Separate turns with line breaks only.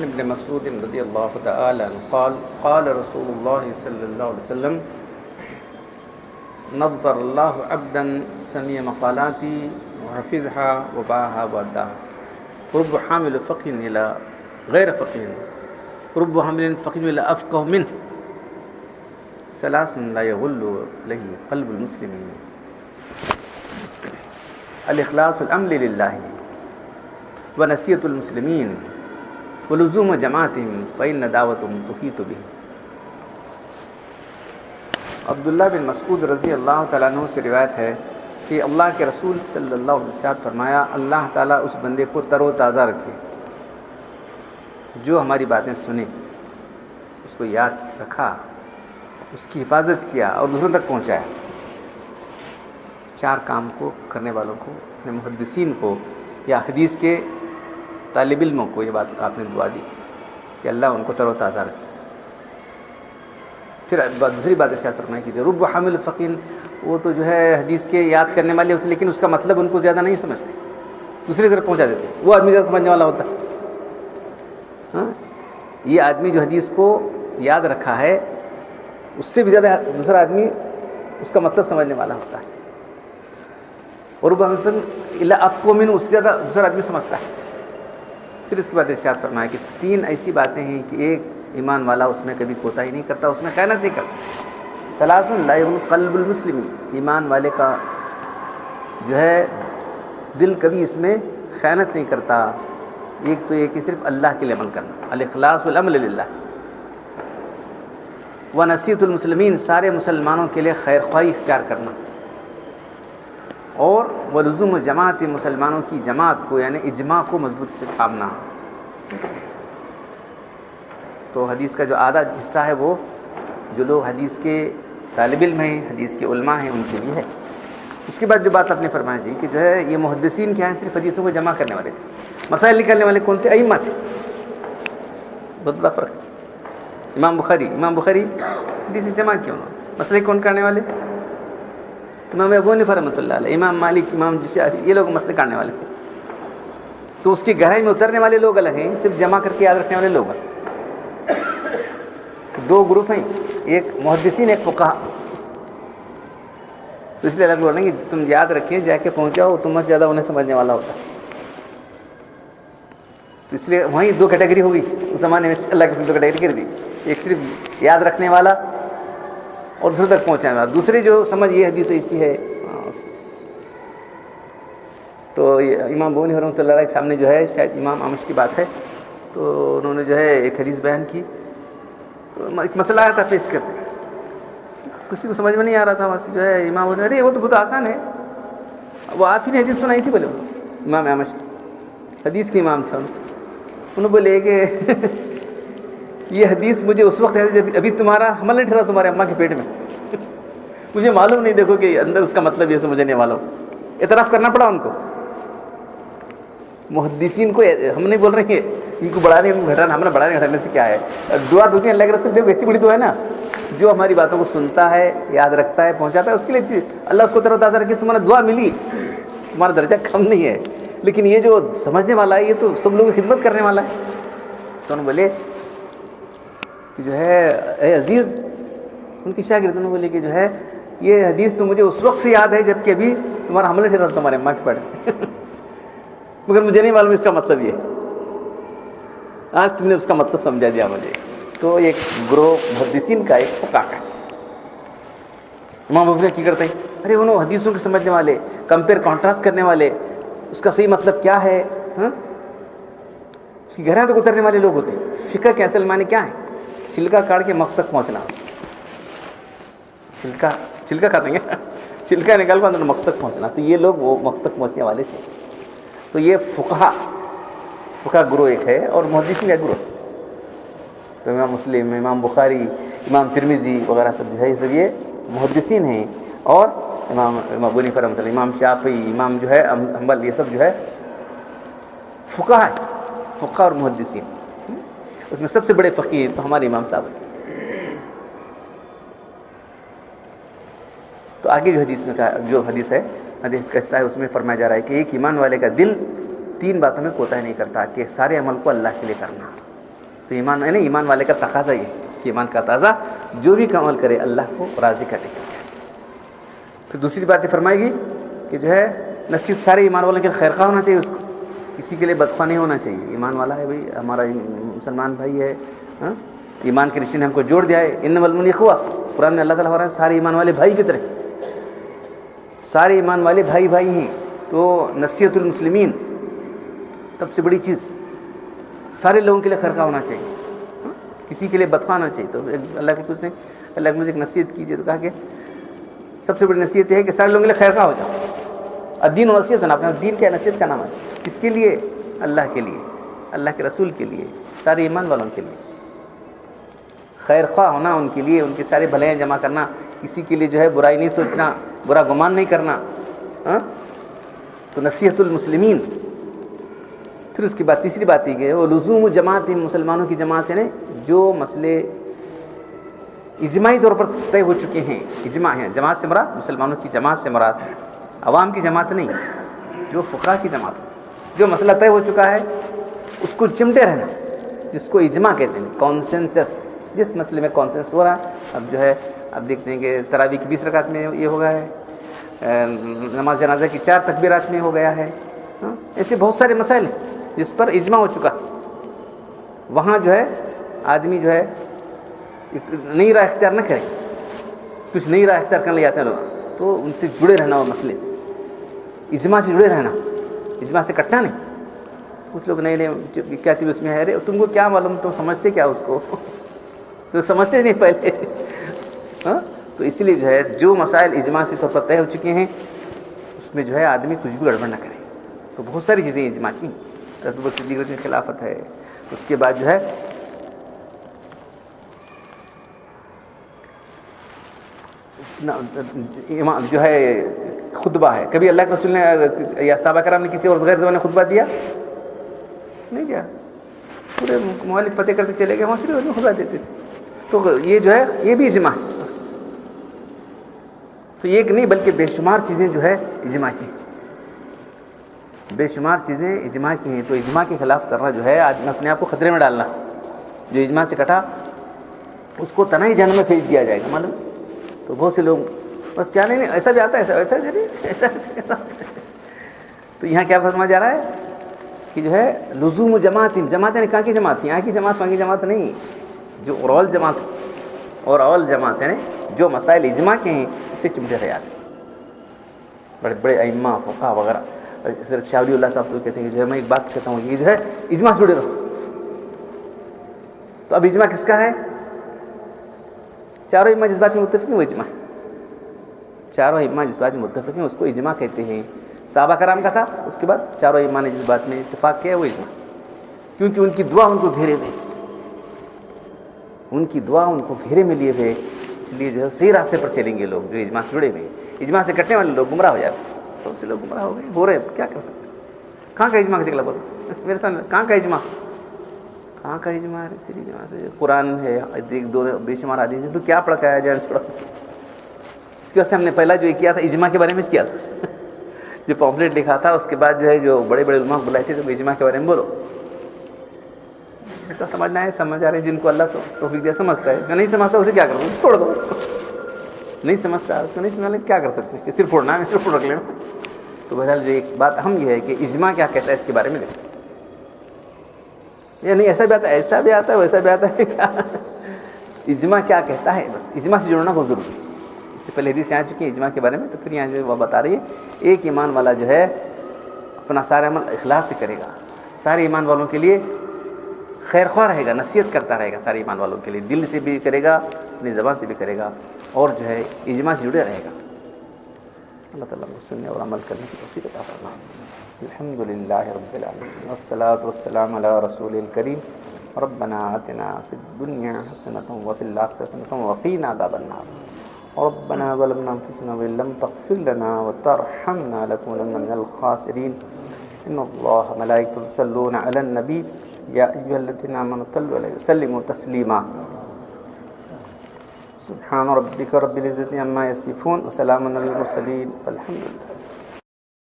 عن ابن مسعود رضی اللہ تعالی عنہ قال قال رسول اللہ صلی اللہ علیہ وسلم نظر اللہ عبدا سمع مقالاتي وحفظها وباعها واداها رب حامل فقه الى غير فقه رب حامل فقه الى افقه منه ثلاث لا يغل له قلب المسلمين الاخلاص العمل لله ونصیحۃ المسلمین ولزوم جماعتهم فإن دعوتهم تحیط بهم۔ عبداللہ بن مسعود رضی اللہ تعالیٰ عنہ سے روایت ہے کہ اللہ کے رسول صلی اللہ علیہ وسلم فرمایا اللہ تعالیٰ اس بندے کو تر و تازہ رکھے جو ہماری باتیں سنے، اس کو یاد رکھا، اس کی حفاظت کیا اور دوسروں تک پہنچایا۔ چار کام کو کرنے والوں کو، اپنے محدثین کو یا حدیث کے طالب علموں کو یہ بات آپ نے دعا دی کہ اللہ ان کو تر و تازہ رکھے۔ پھر دوسری بات ارشاد فرمائی کہ رب حامل فقین، وہ تو جو ہے حدیث کے یاد کرنے والے ہوتے لیکن اس کا مطلب ان کو زیادہ نہیں سمجھتے، دوسری طرف پہنچا دیتے، وہ آدمی زیادہ سمجھنے والا ہوتا ہے۔ ہاں، یہ آدمی جو حدیث کو یاد رکھا ہے اس سے بھی زیادہ دوسرا آدمی اس کا مطلب سمجھنے والا ہوتا ہے، اور رب حامل الا افقہ منہ، اس سے زیادہ دوسرا آدمی سمجھتا ہے۔ پھر اس کے بعد ارشاد فرمایا کہ تین ایسی باتیں ہیں کہ ایک ایمان والا اس میں کبھی کوتاہی نہیں کرتا، اس میں خیانت نہیں کرتا۔ ثلاث لا یغل قلب المسلم، ایمان والے کا جو ہے دل کبھی اس میں خیانت نہیں کرتا۔ ایک تو یہ کہ صرف اللہ کے لیے عمل کرنا، الاخلاص والعمل للہ، ونصیحۃ المسلمین، سارے مسلمانوں کے لیے خیر خواہی اختیار کرنا، اور ولزوم جماعت، مسلمانوں کی جماعت کو یعنی اجماع کو مضبوطی سے تھامنا۔ تو حدیث کا جو آدھا حصہ ہے وہ جو لوگ حدیث کے طالب علم ہیں، حدیث کے علماء ہیں، ان کے لیے ہے۔ اس کے بعد جو بات آپ نے فرمائی جی کہ جو ہے یہ محدثین کیا ہیں، صرف حدیثوں کو جمع کرنے والے تھے، مسائل نکالنے والے کون تھے؟ ائمہ تھے، بہت بڑا فرق ہے۔ امام بخاری حدیث جمع کیوں نہ، مسئلے کون کرنے والے؟ امام ابو حنیفہ رحمۃ اللہ علیہ، امام مالک، امام شافعی، یہ لوگ مسئلے کاٹنے والے تھے۔ تو اس کی گہرائی میں اترنے والے لوگ الگ ہیں، صرف جمع کر کے یاد رکھنے والے لوگ ہیں۔ دو گروپ ہیں، ایک محدثین، ایک فقہا۔ تو اس لیے اللہ بول رہے ہیں کہ تم یاد رکھیں، جا کے پہنچاؤ، تم سے زیادہ انہیں سمجھنے والا ہوتا ہے۔ تو اس لیے وہیں دو کیٹیگری ہوگی اس زمانے میں، اللہ کے دو کیٹیگری کر دی، ایک صرف یاد رکھنے والا اور دوسرے تک پہنچانے والا، دوسری جو سمجھ یہ حدیث ایسی ہے۔ تو امام ابو حنیفہ رحمۃ اللہ علیہ کے سامنے جو ہے، شاید امام احمد کی بات ہے، تو انہوں نے جو ہے ایک حدیث بیان کی، تو ایک مسئلہ آیا تھا پیش کرتے، کسی کو سمجھ میں نہیں آ رہا تھا، وہاں سے جو ہے امام ابو حنیفہ، ارے وہ تو بہت آسان ہے، وہ آپ ہی نے حدیث سنائی تھی، بولے امام احمد حدیث کے امام تھے، انہوں بولے کہ یہ حدیث مجھے اس وقت ہے جب ابھی تمہارا حمل نہیں ٹھہرا تمہارے اماں کے پیٹ میں، مجھے معلوم نہیں، دیکھو کہ اندر اس کا مطلب یہ سمجھنے والا ہو۔ اعتراف کرنا پڑا ان کو، محدثین کو ہم نہیں بول رہے ہیں ان کو بڑھانے گھٹانا، ہمیں بڑھانے گھٹانے سے کیا ہے، دعا دو اللہ کے رسول اتنی بڑی دعا ہے نا، جو ہماری باتوں کو سنتا ہے، یاد رکھتا ہے، پہنچاتا ہے، اس کے لیے اللہ اس کو تر و تازہ رکھے۔ تمہارا دعا ملی، تمہارا درجہ کم نہیں ہے، لیکن یہ جو سمجھنے والا ہے یہ تو سب لوگوں کی خدمت کرنے والا ہے۔ تو انہوں بولے کہ جو ہے اے عزیز، ان کی شاگردوں نے بولے کہ جو ہے یہ حدیث تو مجھے اس وقت سے یاد ہے جب کہ ابھی تمہارا حملہ ٹھہرا تھا تمہارے اماں کے پیٹ میں، مگر مجھے نہیں معلوم اس کا مطلب یہ، آج تم نے اس کا مطلب سمجھا دیا مجھے۔ تو ایک گروہ محدثین کا، ایک فقہ کا۔ امام ابو حنیفہ کی کرتے ہیں، ارے انہوں حدیثوں کے سمجھنے والے، کمپیئر کانٹراسٹ کرنے والے، اس کا صحیح مطلب کیا ہے، اس کی گہرائی تک اترنے والے لوگ ہوتے ہیں۔ فقہ کے اصل معنی کیا ہے؟ چھلکا کاٹ کے مقصد تک پہنچنا، چھلکا کھا دیں گے، چھلکا نکال کر اندر مقصد تک پہنچنا، تو یہ لوگ وہ مقصد تک پہنچنے والے تھے۔ تو یہ فقہ گروہ ایک ہے، اور محدثین کا گروہ، تو امام مسلم، امام بخاری، امام ترمذی وغیرہ سب جو ہے یہ سب یہ محدثین ہیں، اور امام ابو حنیفہ رحمۃ اللہ، امام شافعی، امام جو ہے حنبل، یہ سب جو ہے فقہ ہے، فقہ اور محدثین۔ اس میں سب سے بڑے فقیہ تو ہمارے امام صاحب ہیں۔ تو آگے جو حدیث میں جو حدیث ہے، حدیث کا حصہ ہے، اس میں فرمایا جا رہا ہے کہ ایک ایمان والے کا دل تین باتوں میں کوتاہی نہیں کرتا، کہ سارے عمل کو اللہ کے لیے کرنا، تو ایمان ہے نا، ایمان والے کا تقاضا یہ، اس کے ایمان کا تقاضا جو بھی عمل کرے اللہ کو راضی کرنے کا۔ پھر دوسری بات یہ فرمائے گی کہ جو ہے نصیحت سارے ایمان والوں کے خیر خواہ ہونا چاہیے، اس کو کسی کے لیے بدخواہ نہیں ہونا چاہیے۔ ایمان والا ہے بھائی، ہمارا مسلمان بھائی ہے، ہاں ایمان کے رشتے نے ہم کو جوڑ دیا ہے۔ انما المؤمنون اخوہ، قرآن میں اللہ تعالیٰ فرماتا ہے سارے ایمان والے بھائی کی طرح، سارے ایمان والے بھائی بھائی ہیں۔ تو نصیحت المسلمین سب سے بڑی چیز، سارے لوگوں کے لیے خیر خواہ ہونا چاہیے، کسی کے لیے بدخواہ ہونا چاہیے۔ تو اللہ کے کچھ نے اللہ کے مجھے ایک نصیحت کیجیے، تو کہا کہ سب سے بڑی نصیحت یہ ہے کہ سارے لوگوں کے لیے خیر خواہ ہو جاؤ۔ الدین و نصیحت ہونا، اپنا دین کیا نصیحت کا نام ہے، کس کے لیے؟ اللہ کے لیے، اللہ کے رسول کے لیے، سارے ایمان والوں کے لیے خیر خواہ ہونا، ان کے لیے ان کے سارے بھلائیاں جمع کرنا، کسی کے لیے جو ہے برائی نہیں سوچنا، برا گمان نہیں کرنا، ہاں تو نصیحت المسلمین۔ پھر اس کے بعد تیسری بات یہ کہ وہ لزوم جماعت، مسلمانوں کی جماعت سے جو مسئلے اجماعی طور پر طے ہو چکے ہیں، اجماع ہیں، جماعت سے مراد مسلمانوں کی جماعت سے مراد عوام کی جماعت نہیں، جو فقہا کی جماعت، جو مسئلہ طے ہو چکا ہے اس کو چمٹے رہنا، جس کو اجماع کہتے ہیں، کانسنسس۔ جس مسئلے میں کانسنسس ہو رہا ہے، اب جو ہے اب دیکھتے ہیں کہ تراویح کی 20 رکعت میں یہ ہو گیا ہے، نماز جنازہ کی 4 تکبیرات میں ہو گیا ہے، ایسے بہت سارے مسائل ہیں جس پر اجماع ہو چکا، وہاں جو ہے آدمی جو ہے نئی راہ اختیار نہ کرے، کچھ نئی راہ اختیار کرنے لے جاتے ہیں لوگ، تو ان سے جڑے رہنا، وہ مسئلے سے اجماع سے جڑے رہنا، اجماع سے کٹنا نہیں۔ کچھ لوگ نئے نئے کیا چیز اس میں ہے، تم کو کیا معلوم، تم سمجھتے کیا اس کو، تو سمجھتے نہیں پہلے، ہاں تو اس لیے جو ہے جو مسائل اجماع سے طور پر طے ہو چکے ہیں اس میں جو ہے آدمی کچھ بھی گڑبڑ نہ کرے۔ تو بہت ساری چیزیں اجماع کی، ابو بکر صدیق کی خلافت ہے، اس کے بعد جو ہے جو ہے خطبہ ہے، کبھی اللہ کے رسول نے یا صحابہ کرام نے کسی اور غیر زبان میں خطبہ دیا نہیں کیا، پورے ممالک فتح کرتے چلے گئے، وہاں صرف خطبہ دیتے تھے۔ تو یہ جو ہے یہ بھی اجماع ہے، تو ایک نہیں بلکہ بے شمار چیزیں جو ہے اجماع کی، بے شمار چیزیں اجماع کی ہیں۔ تو اجماع کے خلاف کرنا جو ہے آدمی اپنے آپ کو خطرے میں ڈالنا، جو اجماع سے کٹا اس کو تنہائی جہنم میں پھینک دیا جائے گا، معلوم۔ تو بہت سے لوگ بس کیا نہیں ایسا بھی آتا ہے، ایسا ایسا تو یہاں کیا فرمایا جا رہا ہے کہ جو ہے لزوم جماعت، جماعتیں کہاں کی جماعت تھی، یہاں کی جماعت وہاں کی جماعت نہیں، جو اورال جماعت اور اول جماعت ہے جو مسائل اجماع کے ہیں اسے چمٹے رہے آتے، بڑے بڑے ائمہ فقہا وغیرہ، حضرت شاہ ولی اللہ صاحب تو کہتے ہیں کہ جو ہے میں ایک بات کہتا ہوں، یہ جو ہے اجماع سے جڑے رہو۔ تو اب اجماع کس کا ہے؟ چاروں ائمہ جس بات میں متفق ہیں وہ اجماع، چاروں ائمہ جس بات میں متفق ہیں اس کو اجماع کہتے ہیں۔ صحابہ کرام کا تھا، اس کے بعد چاروں ائمہ نے جس بات میں اتفاق کیا ہے وہ اجماع، کیونکہ ان کی دعا ان کو گھیرے ہوئے، ان کی دعا ان کو گھیرے میں لیے ہوئے، اس لیے جو ہے صحیح راستے پر چلیں گے لوگ جو اجماع سے جڑے ہوئے ہیں۔ اجماع سے کٹنے والے لوگ گمراہ ہو جاتے ہیں، بہت سے لوگ گمراہ ہو گئے، ہو رہے ہیں، کیا کر سکتے ہیں؟ کہاں کا اجماع کا نکلا بولو میرے سامنے، کہاں کا اجماع، کہاں کا اجماع ہے؟ تیری جماعت ہے، قرآن ہے، ایک دو بے شمار حدیث ہے، تو کیا پڑھا ہے جان چھوڑا۔ اس کے واسطے ہم نے پہلا جو کیا تھا اجماع کے بارے میں کیا تھا، جو پامفلیٹ لکھا تھا، اس کے بعد جو ہے جو بڑے بڑے علماء بلائے تھے تو اجماع کے بارے میں بولو، تو سمجھنا ہے، سمجھ آ رہے ہیں، جن کو اللہ توفیق دیا سمجھتا ہے، جو نہیں سمجھتا اسے کیا کروں، چھوڑ دو، نہیں سمجھتا اس کو نہیں سمجھنا کیا کر سکتے ہیں، صرف پڑھنا ہے، صرف پڑھ رکھ لینا۔ تو بہرحال جو ایک بات اہم یہ ہے کہ اجماع کیا کہتا ہے اس کے بارے میں دیکھیں، یعنی ایسا بھی آتا ہے، ایسا بھی آتا ہے، ویسا بھی آتا ہے، کیا اجماع کیا کہتا ہے، بس اجماع سے جڑنا بہت ضروری ہے۔ اس سے پہلے حدیث آ چکی ہے اجماع کے بارے میں، تو پھر یہاں جو وہ بتا رہی ہے ایک ایمان والا جو ہے اپنا سارا عمل اخلاص سے کرے گا، سارے ایمان والوں کے لیے خیر خواہ رہے گا، نصیحت کرتا رہے گا سارے ایمان والوں کے لیے، دل سے بھی کرے گا، اپنی زبان سے بھی کرے گا، اور جو ہے اجماع سے جڑے رہے گا۔ اللہ تعالیٰ کو سننے اور عمل کرنے کی توفیق عطا فرمائے۔ الحمد للہ رب العالمین والصلاة والسلام علی رسول الکریم۔ ربنا آتنا فی الدنیا حسنۃ وفی الآخرۃ حسنۃ وقنا عذاب النار۔ ربنا ظلمنا انفسنا وان لم تغفر لنا وترحمنا لنكونن من الخاسرین۔ ان اللہ ملائکۃ یصلون علی النبی یا ایھا الذین آمنوا صلوا علیہ وسلموا تسلیما۔ سبحان ربک رب العزة عما یصفون وسلام علی المرسلین والحمد للہ۔